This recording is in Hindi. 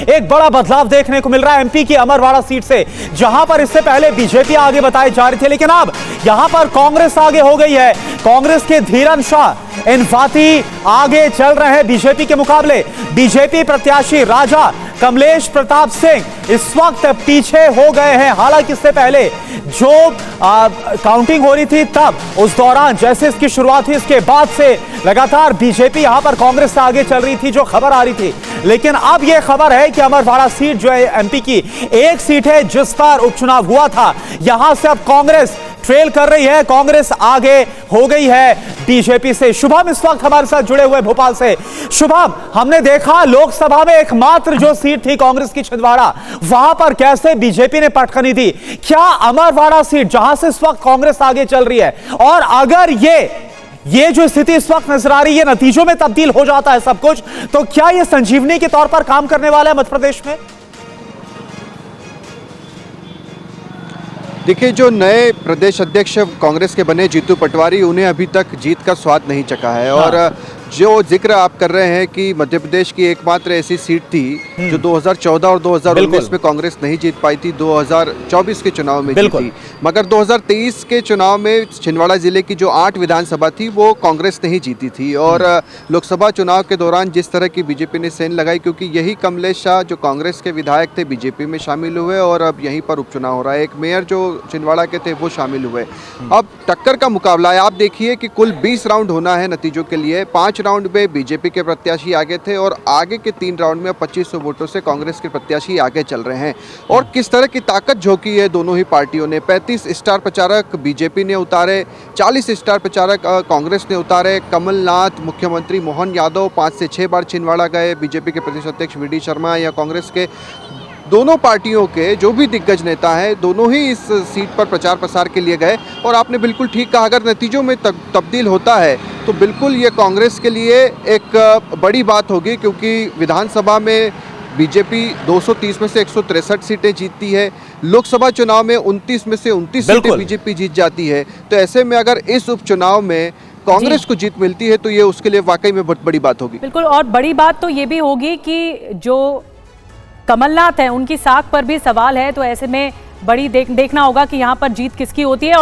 एक बड़ा बदलाव देखने को मिल रहा है एमपी की अमरवाड़ा सीट से, जहां पर इससे पहले बीजेपी आगे बताए जा रहे थे, लेकिन अब यहां पर कांग्रेस आगे हो गई है। कांग्रेस के धीरन शाह इनफाती आगे चल रहे हैं बीजेपी के मुकाबले। बीजेपी प्रत्याशी राजा कमलेश प्रताप सिंह इस वक्त पीछे हो गए हैं। हालांकि इससे पहले जो काउंटिंग हो रही थी तब उस दौरान जैसे इसकी शुरुआत हुई, इसके बाद से लगातार बीजेपी यहां पर कांग्रेस से आगे चल रही थी, जो खबर आ रही थी। लेकिन अब यह खबर है कि अमरवाड़ा सीट जो है एमपी की एक सीट है जिस पर उपचुनाव हुआ था, यहां से अब कांग्रेस ट्रेल कर रही है, कांग्रेस आगे हो गई है बीजेपी से। शुभम इस वक्त हमारे साथ जुड़े हुए भोपाल से। शुभम, हमने देखा लोकसभा में एकमात्र जो सीट थी कांग्रेस की छिंदवाड़ा, वहां पर कैसे बीजेपी ने पटखनी दी। क्या अमरवाड़ा सीट जहां से इस वक्त कांग्रेस आगे चल रही है, और अगर ये जो स्थिति इस वक्त नजर आ रही है नतीजों में तब्दील हो जाता है सब कुछ, तो क्या यह संजीवनी के तौर पर काम करने वाला है मध्य प्रदेश में? देखिए, जो नए प्रदेश अध्यक्ष कांग्रेस के बने जीतू पटवारी, उन्हें अभी तक जीत का स्वाद नहीं चखा है। और जो जिक्र आप कर रहे हैं कि मध्य प्रदेश की एकमात्र ऐसी सीट थी जो 2014 और 2019 में कांग्रेस नहीं जीत पाई थी, 2024 के चुनाव में जीती। मगर 2023 के चुनाव में छिंदवाड़ा जिले की जो 8 विधानसभा थी वो कांग्रेस नहीं जीती थी। और लोकसभा चुनाव के दौरान जिस तरह की बीजेपी ने सेंध लगाई, क्योंकि यही कमलेश शाह जो कांग्रेस के विधायक थे बीजेपी में शामिल हुए और अब यहीं पर उपचुनाव हो रहा है। एक मेयर जो छिंदवाड़ा के थे वो शामिल हुए। अब टक्कर का मुकाबला है। आप देखिए कि कुल 20 राउंड होना है नतीजों के लिए। 5 राउंड में बीजेपी के प्रत्याशी आगे थे और आगे के 3 राउंड में 2500 वोटों से कांग्रेस के प्रत्याशी आगे चल रहे हैं। और किस तरह की ताकत झोंकी है दोनों ही पार्टियों ने। 35 स्टार प्रचारक बीजेपी ने उतारे, 40 स्टार प्रचारक कांग्रेस ने उतारे। कमलनाथ, मुख्यमंत्री मोहन यादव 5 से 6 बार छिंदवाड़ा गए। बीजेपी के प्रदेश अध्यक्ष वी.डी. शर्मा या कांग्रेस के दोनों पार्टियों के जो भी दिग्गज नेता हैं, दोनों ही इस सीट पर प्रचार प्रसार के लिए गए। और आपने बिल्कुल ठीक कहा, अगर नतीजों में तब्दील होता है तो बिल्कुल ये कांग्रेस के लिए एक बड़ी बात होगी, क्योंकि विधानसभा में बीजेपी 230 में से 163 सीटें जीतती है। लोकसभा चुनाव में 29 में से 29 सीटें बीजेपी जीत जाती है। तो ऐसे में अगर इस उपचुनाव में कांग्रेस को जीत मिलती है तो ये उसके लिए वाकई में बहुत बड़ी बात होगी। बिल्कुल, और बड़ी बात तो ये भी होगी कि जो कमलनाथ है उनकी साख पर भी सवाल है, तो ऐसे में बड़ी देखना होगा कि यहाँ पर जीत किसकी होती है। और